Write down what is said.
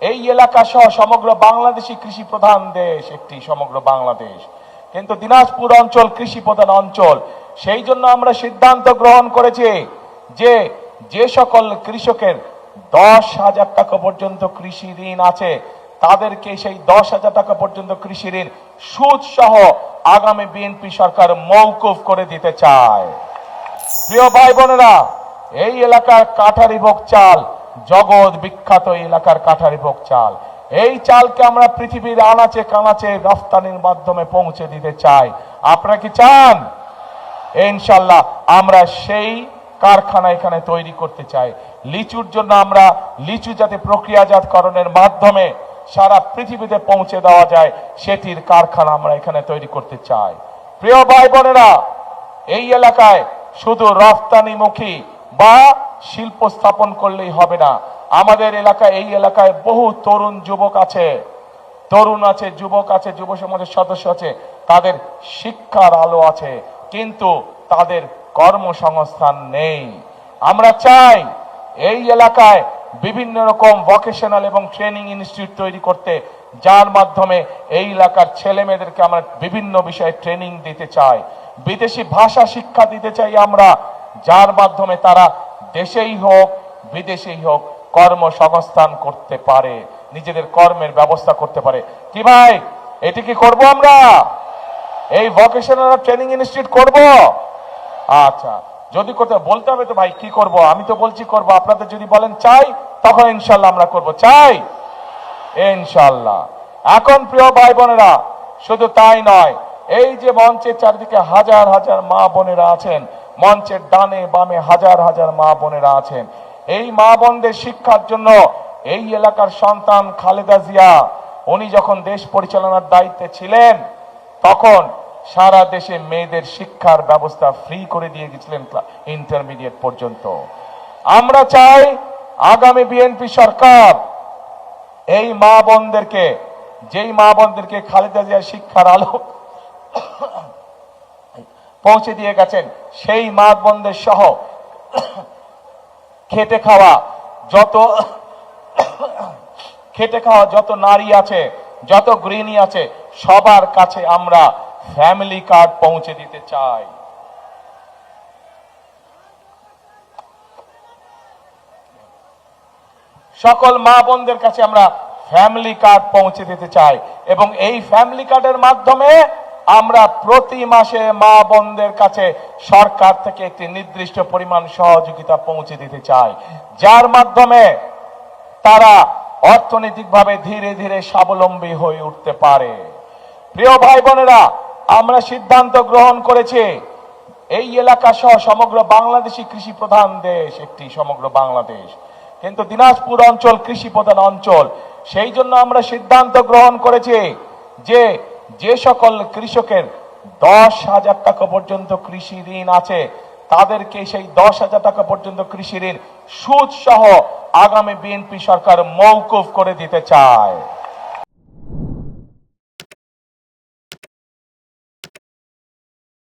এই এলাকা সহ সমগ্র বাংলাদেশই কৃষি প্রধান দেশ, একটি সমগ্র বাংলাদেশ, কিন্তু দিনাজপুর অঞ্চল কৃষি প্রধান অঞ্চল। সেই জন্য আমরা সিদ্ধান্ত গ্রহণ করেছি যে যে সকল কৃষকের 10,000 টাকা পর্যন্ত কৃষি ঋণ আছে তাদেরকে সেই 10,000 টাকা পর্যন্ত কৃষি ঋণ সুদ সহ আগামী বিএনপি সরকার মওকুফ করে দিতে চায়। প্রিয় ভাই বোনেরা, এই এলাকার কাঠারিভোগ চাল জগৎ বিখ্যাত, এলাকার কাঠারিভোগ চাল, এই চালকে আমরা পৃথিবীর আনাচে কানাচে রফতানির মাধ্যমে পৌঁছে দিতে চাই। আপনারা কি চান? ইনশাআল্লাহ আমরা সেই কারখানা এখানে তৈরি করতে চাই। লিচুর জন্য আমরা লিচু যাতে প্রক্রিয়াজাতকরণের মাধ্যমে সারা পৃথিবীতে পৌঁছে দেওয়া যায় সেটির কারখানা আমরা এখানে তৈরি করতে চাই। প্রিয় ভাই বোনেরা, এই এলাকায় শুধু রফতানিমুখী বা শিল্প স্থাপন করলেই হবে না। আমাদের এলাকায়, এই এলাকায় বহু তরুণ যুবক আছে, যুবক আছে, যুব সমাজের সদস্য আছে, তাদের শিক্ষার আলো আছে, কিন্তু তাদের কর্মসংস্থান নেই। আমরা চাই এই এলাকায় বিভিন্ন রকম ভোকেশনাল এবং ট্রেনিং ইনস্টিটিউট তৈরি করতে, যার মাধ্যমে এই এলাকার ছেলে মেয়েদেরকে আমরা বিভিন্ন বিষয়ে ট্রেনিং দিতে চাই। বিদেশি ভাষা শিক্ষা দিতে চাই আমরা, যার মাধ্যমে তারা দেশেই হোক বিদেশেই হোক কর্মসংস্থান করতে পারে, নিজেদের কর্মের ব্যবস্থা করতে পারে। কি ভাই, এটি কি করব আমরা? এই ভোকেশনাল ট্রেনিং ইনস্টিটিউট করব? আচ্ছা, যদি করতে বলতে হবে তো ভাই কি করব? আমি তো বলছি করব, আপনাদের যদি বলেন চাই তখন ইনশাল্লাহ আমরা করব। চাই ইনশাল্লাহ। এখন প্রিয় ভাই বোনেরা, শুধু তাই নয়, এই যে মঞ্চের চারিদিকে হাজার হাজার মা বোনেরা আছেন, মঞ্চের ডানে বামে হাজার হাজার মা বোনেরা আছেন, এই মা বোনদের শিক্ষার জন্য এই এলাকার সন্তান খালেদা জিয়া, উনি যখন দেশ পরিচালনার দায়িত্বে ছিলেন তখন সারা দেশে মেয়েদের শিক্ষার ব্যবস্থা ফ্রি করে দিয়ে গেছিলেন ইন্টারমিডিয়েট পর্যন্ত। আমরা চাই আগামী বিএনপি সরকার এই মা বোনদেরকে, যেই মা বোনদেরকে খালেদা জিয়া শিক্ষার আলো পৌঁছে দিয়ে গেছেন, সেই মা বোনদের সহ খেটে খাওয়া যত নারী আছে, যত গৃহিণী আছে, সবার কাছে আমরা ফ্যামিলি কার্ড পৌঁছে দিতে চাই। সকল মা বোনদের কাছে আমরা ফ্যামিলি কার্ড পৌঁছে দিতে চাই, এবং এই ফ্যামিলি কার্ডের মাধ্যমে আমরা প্রতি মাসে মা বোনদের কাছে সরকার থেকে একটি নির্দিষ্ট পরিমাণ সহযোগিতা পৌঁছে দিতে চাই, যার মাধ্যমে তারা অর্থনৈতিকভাবে ধীরে ধীরে স্বাবলম্বী হয়ে উঠতে পারে। প্রিয় ভাই বোনেরা, আমরা সিদ্ধান্ত গ্রহণ করেছি এই এলাকা সহ সমগ্র বাংলাদেশই কৃষি প্রধান দেশ, একটি সমগ্র বাংলাদেশ, কিন্তু দিনাজপুর অঞ্চল কৃষি প্রধান অঞ্চল। সেই জন্য আমরা সিদ্ধান্ত গ্রহণ করেছি যে যে সকল কৃষকের 10,000 টাকা পর্যন্ত কৃষি ঋণ আছে তাদেরকে সেই 10,000 টাকা পর্যন্ত কৃষি ঋণ সুদ সহ আগামী বিএনপি সরকার মওকুফ করে দিতে চায়।